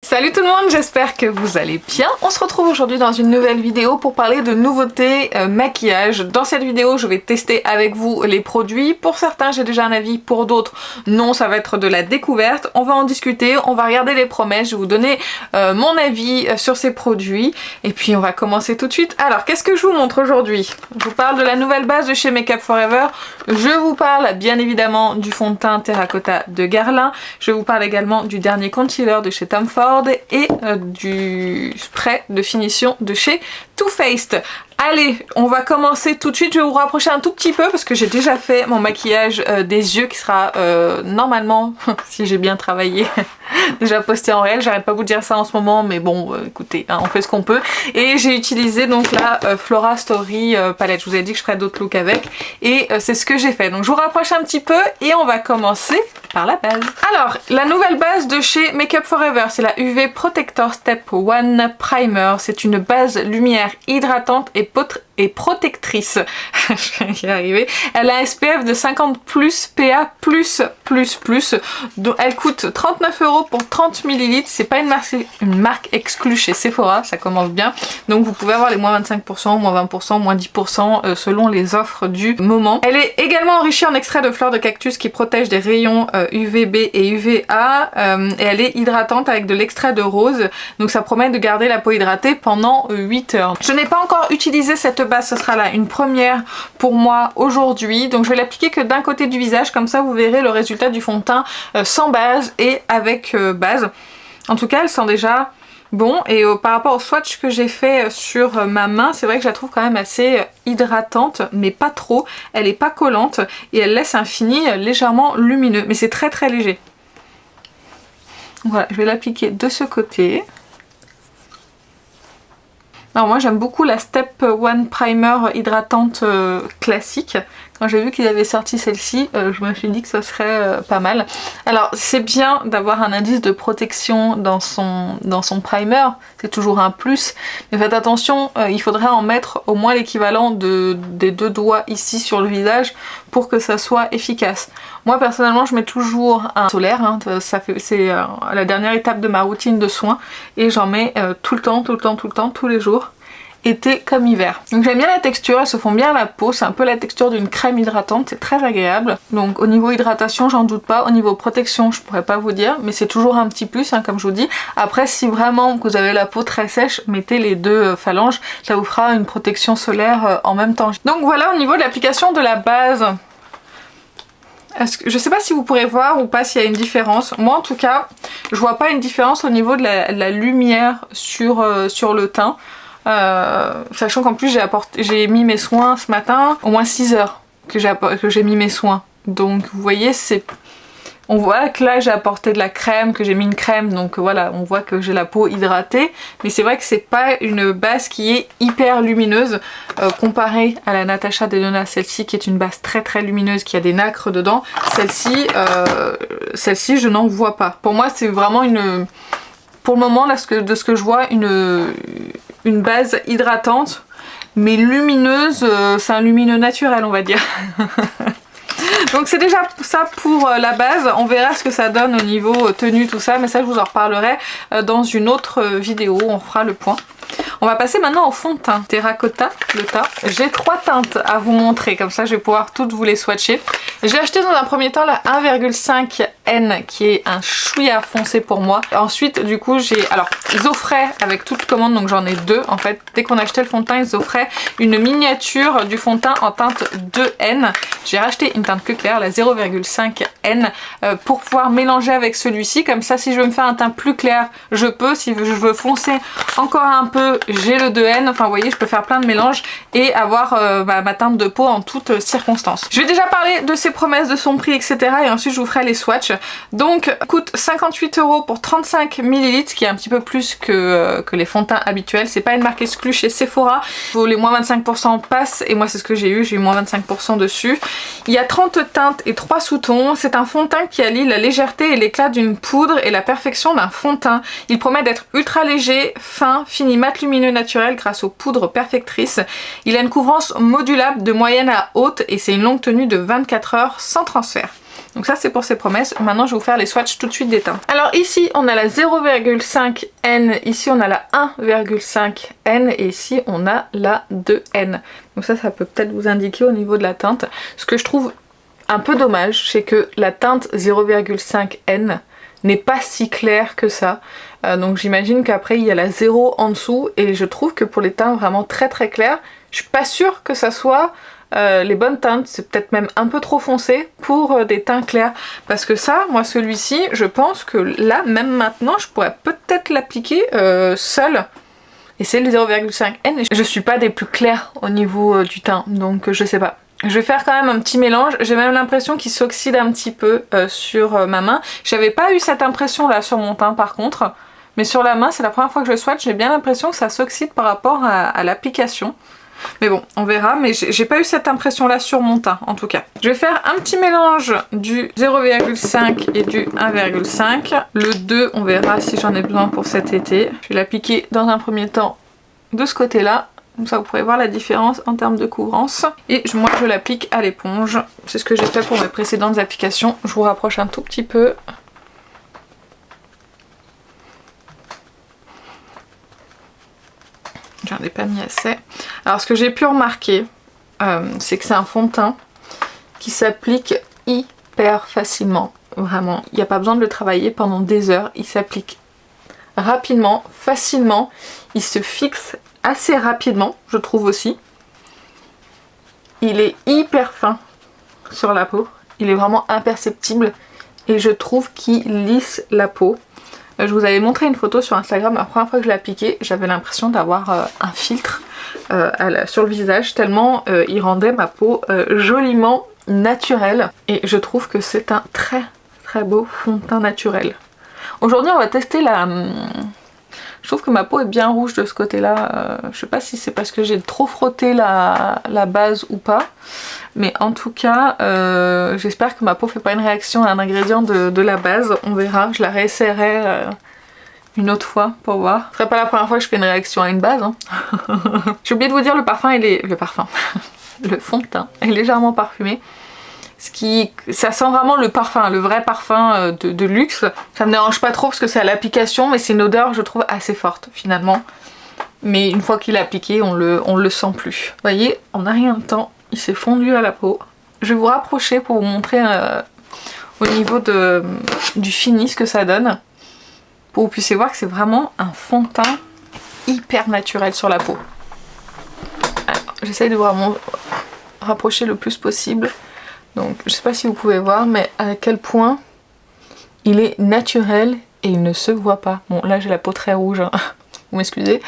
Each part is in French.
Salut tout le monde, j'espère que vous allez bien. On se retrouve aujourd'hui dans une nouvelle vidéo pour parler de nouveautés maquillage. Dans cette vidéo, je vais tester avec vous les produits. Pour certains, j'ai déjà un avis, pour d'autres, non, ça va être de la découverte. On va en discuter, on va regarder les promesses, je vais vous donner mon avis sur ces produits. Et puis on va commencer tout de suite. Alors, qu'est-ce que je vous montre aujourd'hui? Je vous parle de la nouvelle base de chez Make Up For Ever. Je vous parle bien évidemment du fond de teint Terracotta de Guerlain. Je vous parle également du dernier concealer de chez Tom Ford et du spray de finition de chez Too Faced. Allez, on va commencer tout de suite. Je vais vous rapprocher un tout petit peu parce que j'ai déjà fait mon maquillage des yeux qui sera normalement, si j'ai bien travaillé, déjà posté en réel. J'arrête pas de vous dire ça en ce moment, mais bon, écoutez, hein, on fait ce qu'on peut. Et j'ai utilisé donc la Flora Story palette. Je vous ai dit que je ferais d'autres looks avec et c'est ce que j'ai fait. Donc je vous rapproche un petit peu et on va commencer par la base. Alors, la nouvelle base de chez Make Up For Ever, c'est la UV Protector Step 1 Primer. C'est une base lumière hydratante et protectrice. Je vais y arriver. Elle a un SPF de 50+, PA+++. Donc elle coûte 39 € pour 30 ml. C'est pas une marque exclue chez Sephora, ça commence bien. Donc vous pouvez avoir les moins 25%, moins 20%, moins 10% selon les offres du moment. Elle est également enrichie en extrait de fleurs de cactus qui protège des rayons UVB et UVA. Et elle est hydratante avec de l'extrait de rose. Donc ça promet de garder la peau hydratée pendant 8 heures. Je n'ai pas encore utilisé cette base, ce sera là une première pour moi aujourd'hui. Donc je vais l'appliquer que d'un côté du visage, comme ça vous verrez le résultat du fond de teint sans base et avec base. En tout cas elle sent déjà bon et par rapport au swatch que j'ai fait sur ma main, c'est vrai que je la trouve quand même assez hydratante mais pas trop. Elle est pas collante et elle laisse un fini légèrement lumineux mais c'est très très léger. Voilà, je vais l'appliquer de ce côté. Alors moi j'aime beaucoup la Step 1 Primer hydratante classique. Quand j'ai vu qu'ils avaient sorti celle-ci, je me suis dit que ça serait pas mal. Alors c'est bien d'avoir un indice de protection dans son primer, c'est toujours un plus. Mais faites attention, il faudrait en mettre au moins l'équivalent des 2 doigts ici sur le visage pour que ça soit efficace. Moi personnellement je mets toujours un solaire, hein, c'est la dernière étape de ma routine de soins et j'en mets tout le temps, tous les jours. Été comme hiver. Donc j'aime bien la texture, elles se font bien à la peau, c'est un peu la texture d'une crème hydratante, c'est très agréable. Donc au niveau hydratation j'en doute pas, au niveau protection je pourrais pas vous dire, mais c'est toujours un petit plus hein, comme je vous dis. Après si vraiment vous avez la peau très sèche, mettez les 2 phalanges, ça vous fera une protection solaire en même temps. Donc voilà au niveau de l'application de la base. Je sais pas si vous pourrez voir ou pas s'il y a une différence. Moi en tout cas, je vois pas une différence au niveau de la lumière sur le teint. Sachant qu'en plus j'ai mis mes soins ce matin, au moins 6 heures que j'ai mis mes soins. Donc vous voyez, on voit que là j'ai apporté de la crème, que j'ai mis une crème, donc voilà, on voit que j'ai la peau hydratée. Mais c'est vrai que c'est pas une base qui est hyper lumineuse comparée à la Natasha Denona, celle-ci qui est une base très très lumineuse, qui a des nacres dedans. Celle-ci je n'en vois pas. Pour moi c'est vraiment pour le moment là, de ce que je vois, une base hydratante mais lumineuse, c'est un lumineux naturel on va dire. Donc c'est déjà ça pour la base, on verra ce que ça donne au niveau tenue tout ça, mais ça je vous en reparlerai dans une autre vidéo, on fera le point. On va passer maintenant au fond de teint Terracotta, le teint. J'ai 3 teintes à vous montrer, comme ça je vais pouvoir toutes vous les swatcher. J'ai acheté dans un premier temps la 1,5N qui est un chouïa foncé pour moi. Ensuite du coup ils offraient avec toute commande, donc j'en ai 2 en fait. Dès qu'on achetait le fond de teint ils offraient une miniature du fond de teint en teinte 2N. J'ai racheté une teinte que claire, la 0,5N pour pouvoir mélanger avec celui-ci. Comme ça si je veux me faire un teint plus clair je peux, si je veux foncer encore un peu j'ai le 2N, enfin vous voyez je peux faire plein de mélanges et avoir ma teinte de peau en toutes circonstances. Je vais déjà parler de ses promesses, de son prix etc et ensuite je vous ferai les swatchs. Donc coûte 58 € pour 35 ml, ce qui est un petit peu plus que les fonds de teint habituels. C'est pas une marque exclue chez Sephora, les moins 25% passent et moi c'est ce que j'ai eu moins 25% dessus. Il y a 30 teintes et 3 sous-tons. C'est un fond de teint qui allie la légèreté et l'éclat d'une poudre et la perfection d'un fond de teint. Il promet d'être ultra léger, fin, fini, mat lumineux naturel grâce aux poudres perfectrices. Il a une couvrance modulable de moyenne à haute et c'est une longue tenue de 24 heures sans transfert. Donc ça c'est pour ces promesses. Maintenant je vais vous faire les swatchs tout de suite des teintes. Alors ici on a la 0,5N, ici on a la 1,5N et ici on a la 2N. Donc ça peut peut-être vous indiquer au niveau de la teinte. Ce que je trouve un peu dommage, c'est que la teinte 0,5N n'est pas si claire que ça. Donc j'imagine qu'après il y a la 0 en dessous et je trouve que pour les teintes vraiment très très claires, je suis pas sûre que ça soit les bonnes teintes. C'est peut-être même un peu trop foncé pour des teints clairs. Parce que ça, moi celui-ci, je pense que là, même maintenant, je pourrais peut-être l'appliquer seule. Et c'est le 0,5N. Je suis pas des plus clairs au niveau du teint, donc je sais pas. Je vais faire quand même un petit mélange, j'ai même l'impression qu'il s'oxyde un petit peu sur ma main. J'avais pas eu cette impression là sur mon teint par contre, mais sur la main c'est la première fois que je le swatch, j'ai bien l'impression que ça s'oxyde par rapport à l'application. Mais bon, on verra, mais j'ai pas eu cette impression là sur mon teint en tout cas. Je vais faire un petit mélange du 0,5 et du 1,5. Le 2, on verra si j'en ai besoin pour cet été. Je vais l'appliquer dans un premier temps de ce côté là. Comme ça vous pourrez voir la différence en termes de couvrance. Et moi je l'applique à l'éponge. C'est ce que j'ai fait pour mes précédentes applications. Je vous rapproche un tout petit peu. J'en ai pas mis assez. Alors ce que j'ai pu remarquer, c'est que c'est un fond de teint qui s'applique hyper facilement. Vraiment, il n'y a pas besoin de le travailler pendant des heures. Il s'applique rapidement, facilement. Il se fixe assez rapidement, je trouve aussi. Il est hyper fin sur la peau. Il est vraiment imperceptible. Et je trouve qu'il lisse la peau. Je vous avais montré une photo sur Instagram, la première fois que je l'ai appliqué, j'avais l'impression d'avoir un filtre sur le visage, tellement il rendait ma peau joliment naturelle. Et je trouve que c'est un très très beau fond de teint naturel. Aujourd'hui on va tester la... Je trouve que ma peau est bien rouge de ce côté-là. Je sais pas si c'est parce que j'ai trop frotté la base ou pas. Mais en tout cas, j'espère que ma peau fait pas une réaction à un ingrédient de la base. On verra, je la réessayerai une autre fois pour voir. Ce serait pas la première fois que je fais une réaction à une base. Hein. J'ai oublié de vous dire, le parfum, le fond de teint est légèrement parfumé. Ça sent vraiment le parfum, le vrai parfum de luxe. Ça me dérange pas trop parce que c'est à l'application, mais c'est une odeur, je trouve, assez forte finalement. Mais une fois qu'il est appliqué, on le sent plus. Vous voyez, en a rien de temps, il s'est fondu à la peau. Je vais vous rapprocher pour vous montrer au niveau du fini ce que ça donne. Pour que vous puissiez voir que c'est vraiment un fond de teint hyper naturel sur la peau. J'essaye de vraiment rapprocher le plus possible. Donc je sais pas si vous pouvez voir, mais à quel point il est naturel et il ne se voit pas. Bon là j'ai la peau très rouge, hein. Vous m'excusez,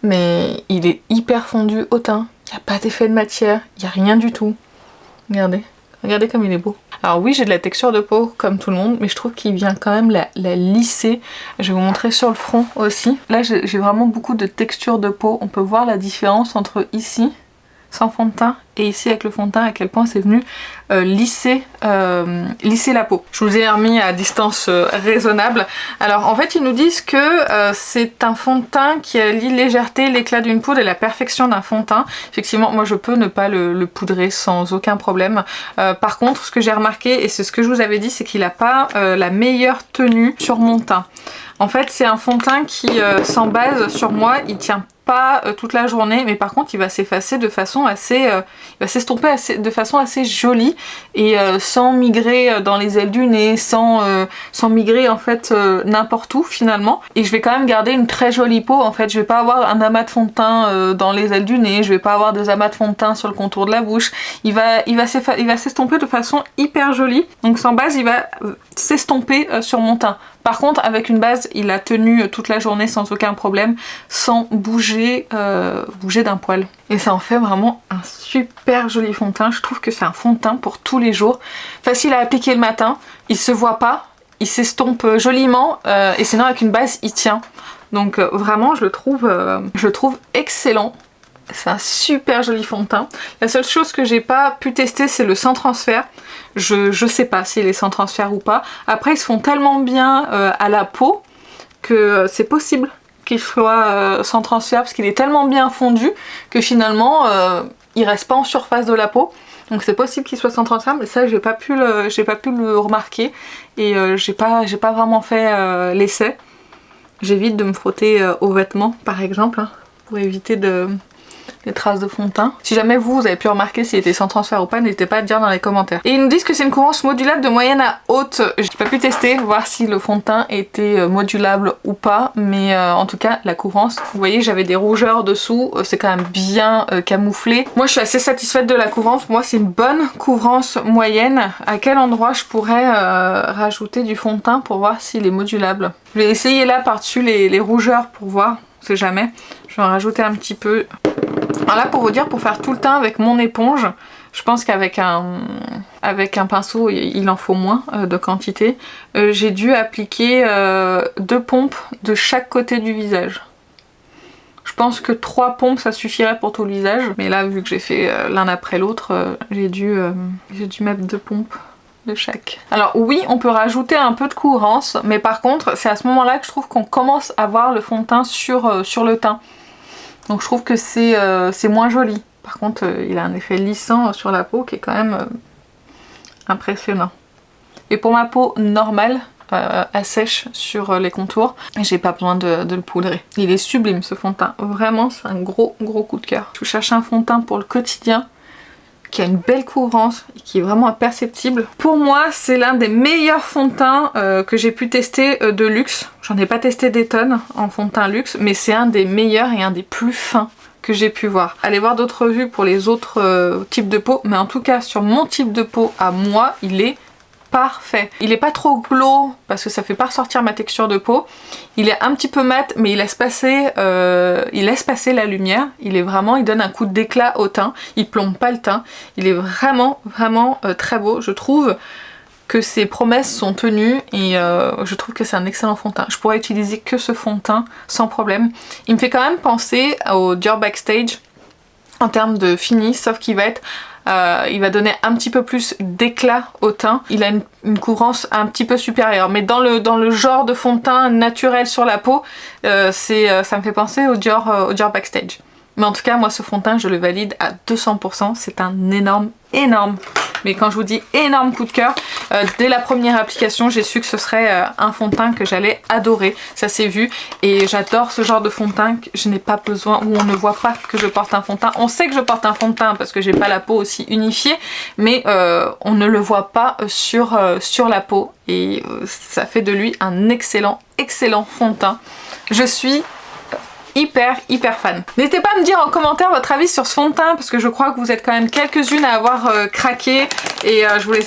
mais il est hyper fondu au teint. Il n'y a pas d'effet de matière, il n'y a rien du tout. Regardez, regardez comme il est beau. Alors oui, j'ai de la texture de peau comme tout le monde, mais je trouve qu'il vient quand même la lisser. Je vais vous montrer sur le front aussi. Là j'ai vraiment beaucoup de texture de peau. On peut voir la différence entre ici, sans fond de teint, et ici avec le fond de teint, à quel point c'est venu lisser la peau. Je vous ai remis à distance raisonnable. Alors en fait ils nous disent que c'est un fond de teint qui allie légèreté, l'éclat d'une poudre et la perfection d'un fond de teint. Effectivement moi je peux ne pas le poudrer sans aucun problème. Par contre ce que j'ai remarqué, et c'est ce que je vous avais dit, c'est qu'il n'a pas la meilleure tenue sur mon teint. En fait c'est un fond de teint qui sans base sur moi il tient pas toute la journée, mais par contre il va s'effacer de façon assez il va s'estomper de façon assez jolie et sans migrer dans les ailes du nez, sans migrer en fait n'importe où finalement. Et je vais quand même garder une très jolie peau. En fait je vais pas avoir un amas de fond de teint dans les ailes du nez, je vais pas avoir des amas de fond de teint sur le contour de la bouche. Il va s'estomper de façon hyper jolie. Donc sans base il va s'estomper sur mon teint. Par contre avec une base il a tenu toute la journée sans aucun problème, sans bouger d'un poil. Et ça en fait vraiment un super joli fond de teint. Je trouve que c'est un fond de teint pour tous les jours. Facile à appliquer le matin, il se voit pas, il s'estompe joliment et sinon avec une base il tient. Donc vraiment je le trouve excellent. C'est un super joli fond de teint. La seule chose que j'ai pas pu tester c'est le sans transfert. Je sais pas s'il est sans transfert ou pas. Après ils se font tellement bien à la peau que c'est possible qu'il soit sans transfert parce qu'il est tellement bien fondu que finalement il reste pas en surface de la peau. Donc c'est possible qu'il soit sans transfert, mais ça j'ai pas pu le remarquer. Et j'ai pas vraiment fait l'essai. J'évite de me frotter aux vêtements par exemple, hein, pour éviter les traces de fond de teint. Si jamais vous avez pu remarquer s'il était sans transfert ou pas, n'hésitez pas à le dire dans les commentaires. Et ils nous disent que c'est une couvrance modulable de moyenne à haute. J'ai pas pu tester, voir si le fond de teint était modulable ou pas, mais en tout cas la couvrance, vous voyez j'avais des rougeurs dessous, c'est quand même bien camouflé. Moi je suis assez satisfaite de la couvrance, pour moi c'est une bonne couvrance moyenne. À quel endroit je pourrais rajouter du fond de teint pour voir s'il est modulable? Je vais essayer là par-dessus les rougeurs pour voir, on sait jamais. Je vais en rajouter un petit peu. Alors là pour vous dire, pour faire tout le teint avec mon éponge, je pense qu'avec un pinceau il en faut moins de quantité. J'ai dû appliquer 2 pompes de chaque côté du visage. Je pense que 3 pompes ça suffirait pour tout le visage. Mais là vu que j'ai fait l'un après l'autre, j'ai dû mettre 2 pompes de chaque. Alors oui on peut rajouter un peu de couvrance, mais par contre c'est à ce moment là que je trouve qu'on commence à voir le fond de teint sur le teint. Donc je trouve que c'est moins joli. Par contre il a un effet lissant sur la peau qui est quand même impressionnant. Et pour ma peau normale, à sèche sur les contours, j'ai pas besoin de le poudrer. Il est sublime ce fond de teint. Vraiment c'est un gros coup de cœur. Je cherche un fond de teint pour le quotidien qui a une belle couvrance et qui est vraiment imperceptible. Pour moi c'est l'un des meilleurs fonds de teint que j'ai pu tester de luxe. J'en ai pas testé des tonnes en fond de teint luxe, mais c'est un des meilleurs et un des plus fins que j'ai pu voir. Allez voir d'autres revues pour les autres types de peau, mais en tout cas sur mon type de peau à moi, il est parfait. Il est pas trop glow parce que ça fait pas ressortir ma texture de peau. Il est un petit peu mat mais il laisse passer la lumière. Il donne un coup d'éclat au teint. Il plombe pas le teint. Il est vraiment très beau. Je trouve que ses promesses sont tenues et je trouve que c'est un excellent fond de teint. Je pourrais utiliser que ce fond de teint sans problème. Il me fait quand même penser au Dior Backstage en termes de fini, sauf qu'il va être il va donner un petit peu plus d'éclat au teint. Il a une couvrance un petit peu supérieure. Mais dans le genre de fond de teint naturel sur la peau, ça me fait penser au Dior Backstage. Mais en tout cas, moi ce fond de teint, je le valide à 200%. C'est un énorme, mais quand je vous dis énorme coup de cœur, dès la première application, j'ai su que ce serait un fond de teint que j'allais adorer. Ça s'est vu et j'adore ce genre de fond de teint que je n'ai pas besoin, où on ne voit pas que je porte un fond de teint. On sait que je porte un fond de teint parce que j'ai pas la peau aussi unifiée, mais on ne le voit pas sur la peau et ça fait de lui un excellent fond de teint. Je suis hyper fan. N'hésitez pas à me dire en commentaire votre avis sur ce fond de teint parce que je crois que vous êtes quand même quelques-unes à avoir craqué et je voudrais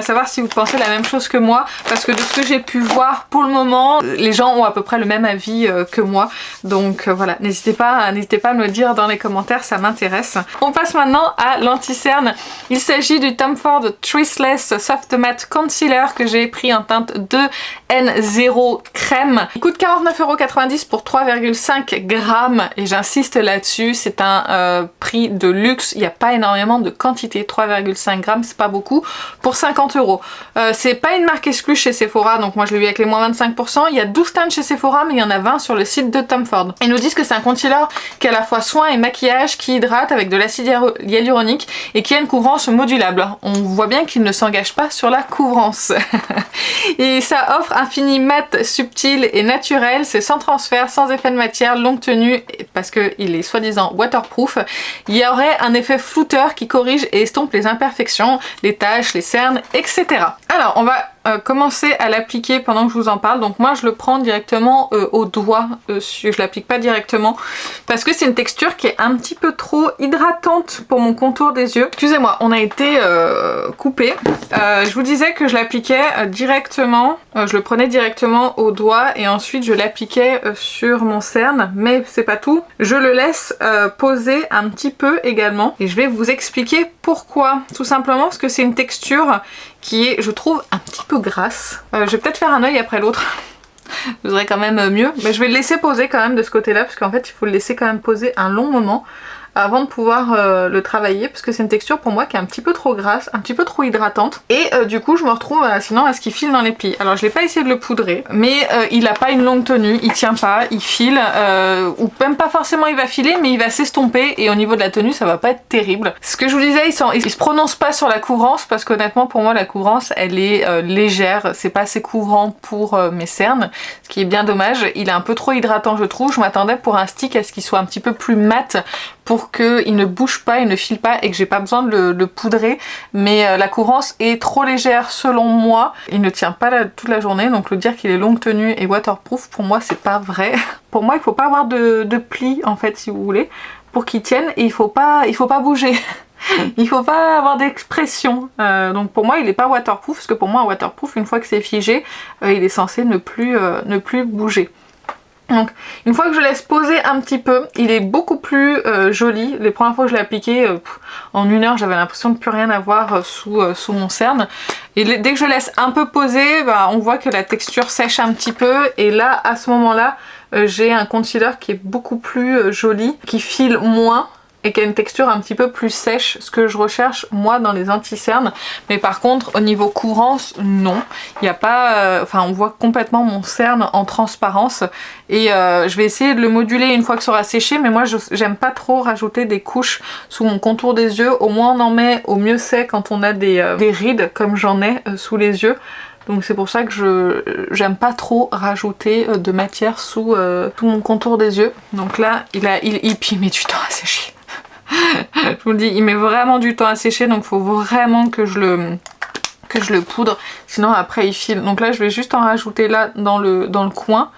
savoir si vous pensez la même chose que moi parce que de ce que j'ai pu voir pour le moment, les gens ont à peu près le même avis que moi. Donc voilà, n'hésitez pas à me le dire dans les commentaires, ça m'intéresse. On passe maintenant à l'anti-cerne. Il s'agit du Tom Ford Twistless Soft Matte Concealer que j'ai pris en teinte 2N0 crème. Il coûte 49,90 € pour 3,5 grammes et j'insiste là-dessus, c'est un prix de luxe, il n'y a pas énormément de quantité, 3,5 grammes c'est pas beaucoup pour 50 €. C'est pas une marque exclue chez Sephora, donc moi je l'ai eu avec les moins 25%, il y a 12 stands chez Sephora mais il y en a 20 sur le site de Tom Ford. Ils nous disent que c'est un concealer qui est à la fois soin et maquillage, qui hydrate avec de l'acide hyaluronique et qui a une couvrance modulable. On voit bien qu'il ne s'engage pas sur la couvrance. Et ça offre un fini mat, subtil et naturel, c'est sans transfert, sans effet de matière, longue tenue parce qu'il est soi-disant waterproof. Il y aurait un effet flouteur qui corrige et estompe les imperfections, les taches, les cernes, etc. Alors on va commencer à l'appliquer pendant que je vous en parle. Donc moi je le prends directement au doigt, je l'applique pas directement parce que c'est une texture qui est un petit peu trop hydratante pour mon contour des yeux. Excusez-moi, on a été coupé. Je vous disais que je l'appliquais directement, je le prenais directement au doigt et ensuite je l'appliquais sur mon cerne, mais c'est pas tout. Je le laisse poser un petit peu également et je vais vous expliquer pourquoi. Tout simplement parce que c'est une texture qui est, je trouve, un petit peu grasse. Je vais peut-être faire un œil après l'autre. Vous aurez quand même mieux. Mais je vais le laisser poser quand même de ce côté-là, parce qu'en fait, il faut le laisser quand même poser un long moment avant de pouvoir le travailler parce que c'est une texture pour moi qui est un petit peu trop grasse, un petit peu trop hydratante et du coup je me retrouve sinon à ce qu'il file dans les plis. Alors je l'ai pas essayé de le poudrer mais il a pas une longue tenue, il tient pas, il file ou même pas forcément il va filer mais il va s'estomper et au niveau de la tenue ça va pas être terrible. Ce que je vous disais, il se prononce pas sur la couvrance parce qu'honnêtement pour moi la couvrance elle est légère, c'est pas assez couvrant pour mes cernes, ce qui est bien dommage. Il est un peu trop hydratant je trouve, je m'attendais pour un stick à ce qu'il soit un petit peu plus mat pour qu'il ne bouge pas, il ne file pas et que j'ai pas besoin de le poudrer, mais la couvrance est trop légère selon moi, il ne tient pas toute la journée, donc le dire qu'il est longue tenue et waterproof pour moi c'est pas vrai. Pour moi il faut pas avoir de plis en fait si vous voulez pour qu'il tienne et il faut pas bouger. Il faut pas avoir d'expression, donc pour moi il est pas waterproof parce que pour moi un waterproof une fois que c'est figé il est censé ne plus bouger. Donc une fois que je laisse poser un petit peu, il est beaucoup plus joli. Les premières fois que je l'ai appliqué, en 1 heure j'avais l'impression de plus rien avoir sous mon cerne. Et dès que je laisse un peu poser, bah, on voit que la texture sèche un petit peu. Et là, à ce moment-là, j'ai un concealer qui est beaucoup plus joli, qui file moins et qui a une texture un petit peu plus sèche, ce que je recherche moi dans les anti-cernes. Mais par contre au niveau couvrance, non, il n'y a pas, enfin on voit complètement mon cerne en transparence et je vais essayer de le moduler une fois que ça aura séché, mais moi j'aime pas trop rajouter des couches sous mon contour des yeux, au moins on en met, au mieux c'est quand on a des rides comme j'en ai sous les yeux. Donc c'est pour ça que j'aime pas trop rajouter de matière sous mon contour des yeux. Donc là il met du temps à sécher. Je vous le dis, il met vraiment du temps à sécher, donc il faut vraiment que je le poudre, sinon après il file. Donc là je vais juste en rajouter là dans le coin,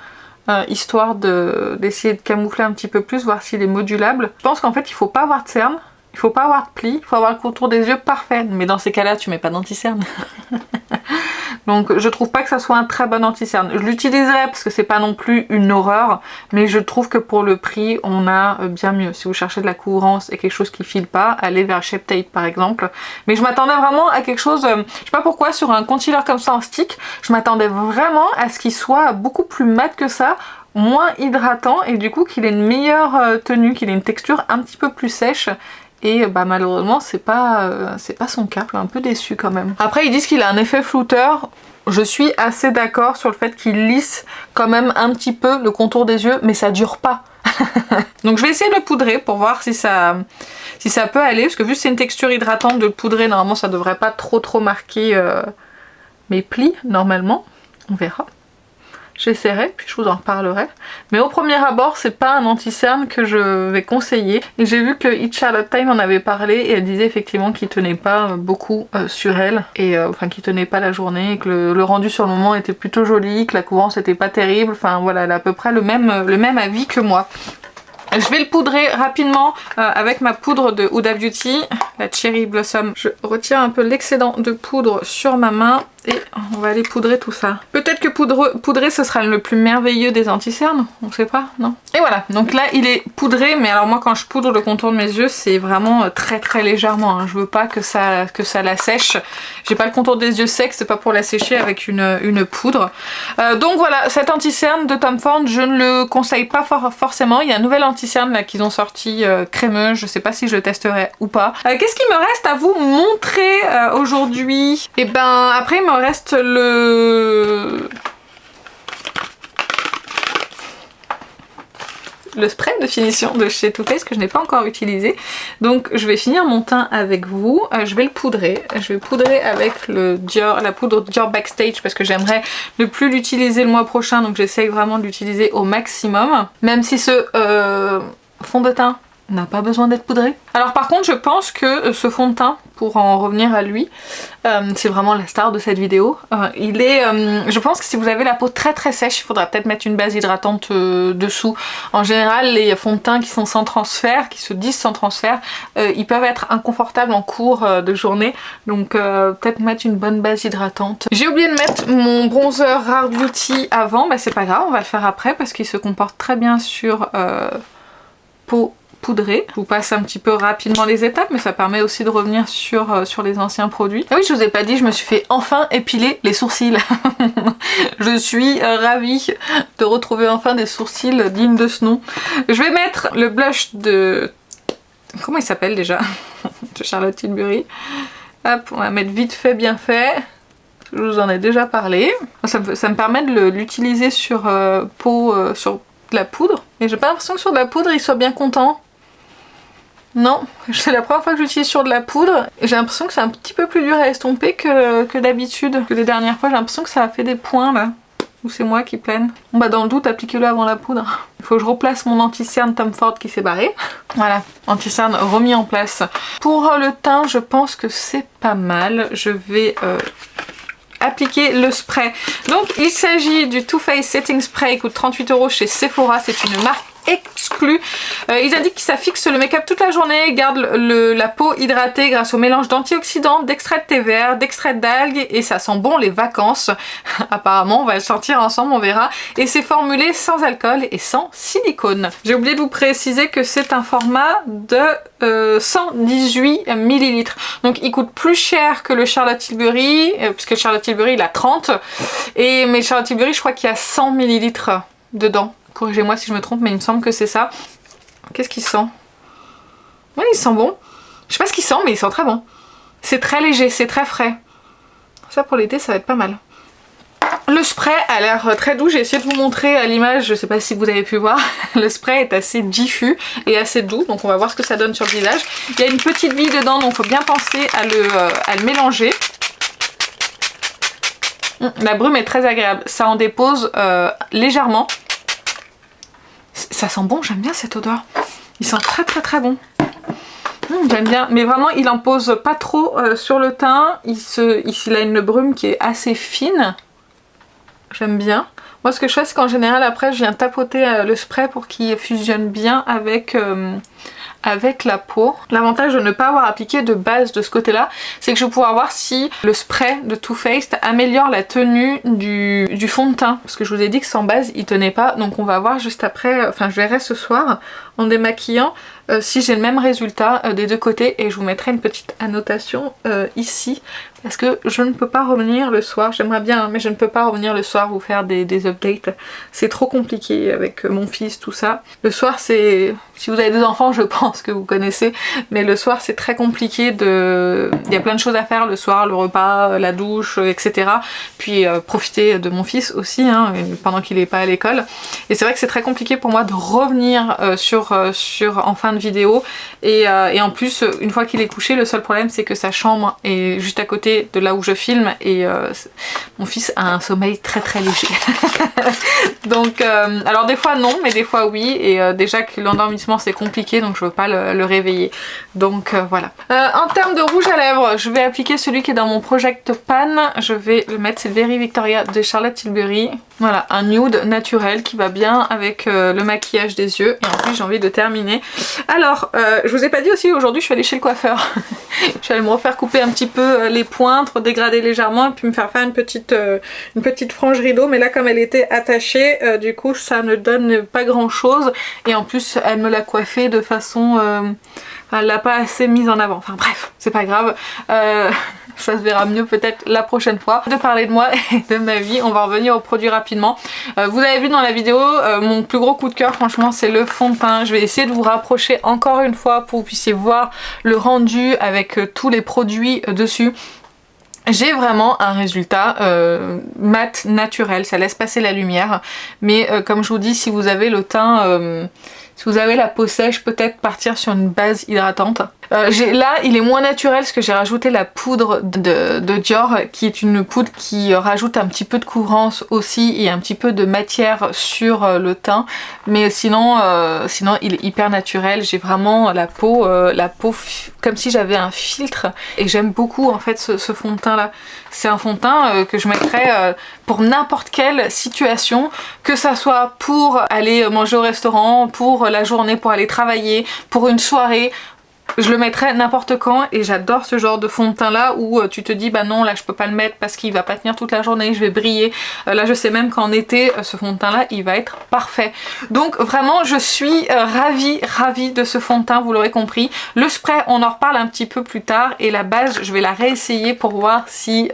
histoire d'essayer de camoufler un petit peu plus, voir s'il est modulable. Je pense qu'en fait il faut pas avoir de cerne, il faut pas avoir de plis, il faut avoir le contour des yeux parfait, mais dans ces cas-là tu mets pas d'anti-cerne. Donc je trouve pas que ça soit un très bon anti-cerne. Je l'utiliserai parce que c'est pas non plus une horreur, mais je trouve que pour le prix on a bien mieux. Si vous cherchez de la couvrance et quelque chose qui file pas, allez vers Shape Tape par exemple. Mais je m'attendais vraiment à quelque chose, je sais pas pourquoi, sur un concealer comme ça en stick, je m'attendais vraiment à ce qu'il soit beaucoup plus mat que ça, moins hydratant et du coup qu'il ait une meilleure tenue, qu'il ait une texture un petit peu plus sèche. Et bah malheureusement c'est pas son cas, je suis un peu déçue quand même. Après ils disent qu'il a un effet flouteur, je suis assez d'accord sur le fait qu'il lisse quand même un petit peu le contour des yeux, mais ça dure pas. Donc je vais essayer de le poudrer pour voir si ça peut aller, parce que vu que c'est une texture hydratante, de le poudrer normalement ça devrait pas trop marquer mes plis normalement, on verra. J'essaierai, puis je vous en reparlerai. Mais au premier abord, c'est pas un anti-cerne que je vais conseiller. Et j'ai vu que It Charlotte Time en avait parlé et elle disait effectivement qu'il tenait pas beaucoup sur elle. Et enfin qu'il tenait pas la journée, et que le rendu sur le moment était plutôt joli, que la couvrance était pas terrible. Enfin voilà, elle a à peu près le même avis que moi. Je vais le poudrer rapidement avec ma poudre de Huda Beauty, la Cherry Blossom. Je retire un peu l'excédent de poudre sur ma main et on va aller poudrer tout ça. Peut-être que poudrer ce sera le plus merveilleux des anti-cernes, on sait pas, non? Et voilà, donc là il est poudré, mais alors moi quand je poudre le contour de mes yeux c'est vraiment très légèrement, hein. Je veux pas que ça la sèche. J'ai pas le contour des yeux sec, c'est pas pour la sécher avec une poudre. Donc voilà, cet anti-cerne de Tom Ford, je ne le conseille pas forcément. Il y a un nouvel anti-cerne là qu'ils ont sorti crémeux, je sais pas si je le testerai ou pas. Qu'est-ce qu'il me reste à vous montrer aujourd'hui? Et ben après il me reste le spray de finition de chez Too Faced que je n'ai pas encore utilisé. Donc je vais finir mon teint avec vous. Je vais le poudrer. Je vais poudrer avec la poudre Dior Backstage parce que j'aimerais ne plus l'utiliser le mois prochain. Donc j'essaye vraiment de l'utiliser au maximum. Même si ce fond de teint n'a pas besoin d'être poudré. Alors par contre je pense que ce fond de teint, pour en revenir à lui, c'est vraiment la star de cette vidéo. Je pense que si vous avez la peau très sèche, il faudra peut-être mettre une base hydratante dessous. En général les fonds de teint qui sont sans transfert, qui se disent sans transfert, ils peuvent être inconfortables en cours de journée. Donc peut-être mettre une bonne base hydratante. J'ai oublié de mettre mon bronzer Rare Beauty avant, mais c'est pas grave, on va le faire après parce qu'il se comporte très bien sur peau poudré. Je vous passe un petit peu rapidement les étapes, mais ça permet aussi de revenir sur les anciens produits. Ah oui, je vous ai pas dit, je me suis fait enfin épiler les sourcils. Je suis ravie de retrouver enfin des sourcils dignes de ce nom. Je vais mettre le blush de Comment il s'appelle déjà? De Charlotte Tilbury. Hop, on va mettre vite fait, bien fait. Je vous en ai déjà parlé. Ça me permet de l'utiliser sur peau, sur de la poudre. Et j'ai pas l'impression que sur de la poudre, il soit bien content. Non, c'est la première fois que j'utilise sur de la poudre. Et j'ai l'impression que c'est un petit peu plus dur à estomper que d'habitude. Que les dernières fois, j'ai l'impression que ça a fait des points là. Ou c'est moi qui peine. Bon bah dans le doute, appliquez-le avant la poudre. Il faut que je replace mon anti-cerne Tom Ford qui s'est barré. Voilà, anti-cerne remis en place. Pour le teint, je pense que c'est pas mal. Je vais appliquer le spray. Donc il s'agit du Too Faced Setting Spray qui coûte 38 € chez Sephora. C'est une marque exclue. Ils indiquent que ça fixe le make-up toute la journée, garde la peau hydratée grâce au mélange d'antioxydants, d'extrait de thé vert, d'extrait d'algues et ça sent bon les vacances. Apparemment on va le sortir ensemble, on verra. Et c'est formulé sans alcool et sans silicone. J'ai oublié de vous préciser que c'est un format de 118 ml. Donc il coûte plus cher que le Charlotte Tilbury, puisque le Charlotte Tilbury il a 30. Mais le Charlotte Tilbury je crois qu'il y a 100 ml dedans. Corrigez-moi si je me trompe, mais il me semble que c'est ça. Qu'est-ce qu'il sent? Oui, il sent bon. Je sais pas ce qu'il sent, mais il sent très bon. C'est très léger, c'est très frais. Ça pour l'été, ça va être pas mal. Le spray a l'air très doux. J'ai essayé de vous montrer à l'image, je sais pas si vous avez pu voir. Le spray est assez diffus et assez doux, donc on va voir ce que ça donne sur le visage. Il y a une petite bille dedans, donc il faut bien penser à le mélanger. La brume est très agréable. Ça en dépose légèrement. Ça sent bon, j'aime bien cette odeur. Il sent très très très bon. J'aime bien, mais vraiment il en pose pas trop sur le teint. Il a une brume qui est assez fine. J'aime bien. Moi ce que je fais c'est qu'en général après je viens tapoter le spray pour qu'il fusionne bien avec la peau. L'avantage de ne pas avoir appliqué de base de ce côté là, c'est que je vais pouvoir voir si le spray de Too Faced améliore la tenue du fond de teint. Parce que je vous ai dit que sans base il tenait pas, donc on va voir juste après, enfin je verrai ce soir en démaquillant si j'ai le même résultat des deux côtés et je vous mettrai une petite annotation ici. Parce que je ne peux pas revenir le soir, j'aimerais bien hein, mais je ne peux pas revenir le soir vous faire des updates. C'est trop compliqué avec mon fils, tout ça. Le soir c'est... Si vous avez des enfants je pense que vous connaissez, mais le soir c'est très compliqué de... Il y a plein de choses à faire le soir, le repas, la douche, etc. Puis profiter de mon fils aussi hein, pendant qu'il n'est pas à l'école. Et c'est vrai que c'est très compliqué pour moi de revenir en fin de vidéo. Et en plus une fois qu'il est couché, le seul problème c'est que sa chambre est juste à côté de là où je filme et mon fils a un sommeil très très léger. Donc alors des fois non mais des fois oui et déjà que l'endormissement c'est compliqué donc je veux pas le réveiller. Donc voilà. En termes de rouge à lèvres, je vais appliquer celui qui est dans mon Project Pan. Je vais le mettre, c'est le Very Victoria de Charlotte Tilbury. Voilà, un nude naturel qui va bien avec le maquillage des yeux. Et en plus j'ai envie de terminer. Alors, je vous ai pas dit aussi, aujourd'hui je suis allée chez le coiffeur. Je suis allée me refaire couper un petit peu les pointes, redégrader légèrement et puis me faire une petite frange rideau. Mais là comme elle était attachée, du coup ça ne donne pas grand chose. Et en plus elle me l'a coiffée de façon... elle l'a pas assez mise en avant. Enfin bref, c'est pas grave. Ça se verra mieux peut-être la prochaine fois. De parler de moi et de ma vie, on va revenir au produit rapidement. Vous avez vu dans la vidéo, mon plus gros coup de cœur franchement c'est le fond de teint. Je vais essayer de vous rapprocher encore une fois pour que vous puissiez voir le rendu avec tous les produits dessus. J'ai vraiment un résultat mat naturel, ça laisse passer la lumière. Mais comme je vous dis, si vous avez le teint... si vous avez la peau sèche, peut-être partir sur une base hydratante. Là, il est moins naturel parce que j'ai rajouté la poudre de Dior, qui est une poudre qui rajoute un petit peu de couvrance aussi et un petit peu de matière sur le teint. Mais sinon il est hyper naturel. J'ai vraiment la peau comme si j'avais un filtre. Et j'aime beaucoup en fait ce fond de teint là. C'est un fond de teint que je mettrais pour n'importe quelle situation, que ça soit pour aller manger au restaurant, pour la journée, pour aller travailler, pour une soirée. Je le mettrai n'importe quand et j'adore ce genre de fond de teint là où tu te dis bah non là je peux pas le mettre parce qu'il va pas tenir toute la journée, je vais briller. Là je sais même qu'en été ce fond de teint là il va être parfait. Donc vraiment je suis ravie de ce fond de teint, vous l'aurez compris. Le spray on en reparle un petit peu plus tard et la base je vais la réessayer pour voir si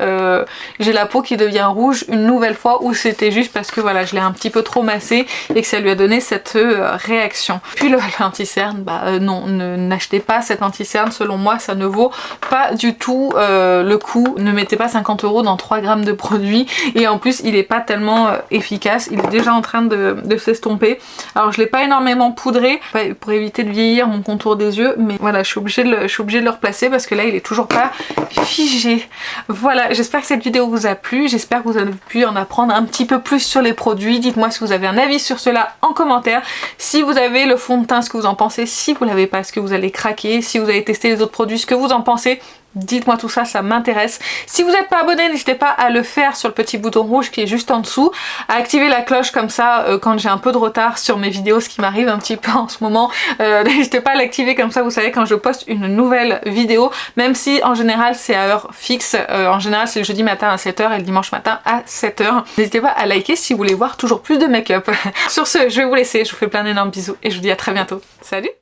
j'ai la peau qui devient rouge une nouvelle fois ou c'était juste parce que voilà je l'ai un petit peu trop massé et que ça lui a donné cette réaction. Puis l'anti-cerne, bah non, n'achetez pas cet anti-cerne, selon moi ça ne vaut pas du tout le coup. Ne mettez pas 50 € dans 3 grammes de produit et en plus il est pas tellement efficace, il est déjà en train de s'estomper. Alors je l'ai pas énormément poudré pour éviter de vieillir mon contour des yeux, mais voilà je suis obligée de le replacer parce que là il est toujours pas figé. Voilà, j'espère que cette vidéo vous a plu, j'espère que vous avez pu en apprendre un petit peu plus sur les produits. Dites-moi si vous avez un avis sur cela en commentaire, si vous avez le fond de teint, ce que vous en pensez, si vous l'avez pas, est-ce que vous allez craquer, si vous avez testé les autres produits, ce que vous en pensez. Dites-moi tout ça, ça m'intéresse. Si vous n'êtes pas abonné, n'hésitez pas à le faire sur le petit bouton rouge qui est juste en dessous, à activer la cloche comme ça quand j'ai un peu de retard sur mes vidéos, ce qui m'arrive un petit peu en ce moment. N'hésitez pas à l'activer comme ça, vous savez quand je poste une nouvelle vidéo, même si en général c'est à heure fixe. En général c'est le jeudi matin à 7 h et le dimanche matin à 7 h. N'hésitez pas à liker si vous voulez voir toujours plus de make-up. Sur ce, je vais vous laisser, je vous fais plein d'énormes bisous et je vous dis à très bientôt. Salut!